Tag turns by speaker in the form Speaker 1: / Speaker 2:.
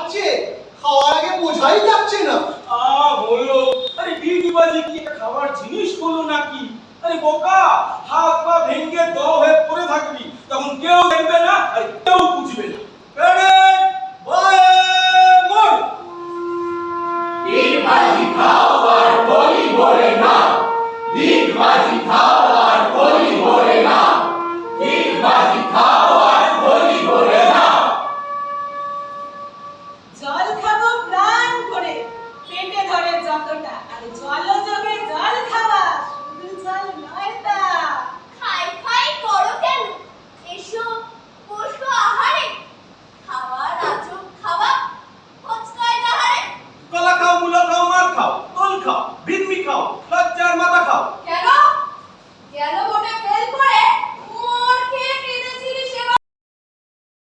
Speaker 1: খাচ্ছে, খাওয়ার আগে বোঝাই যাচ্ছে না।
Speaker 2: হলো, আরে ডিউটিবাজি কি খাওয়ার জিনিস হলো নাকি? আরে বোকা, হাত পা ভেঙে দ হয়ে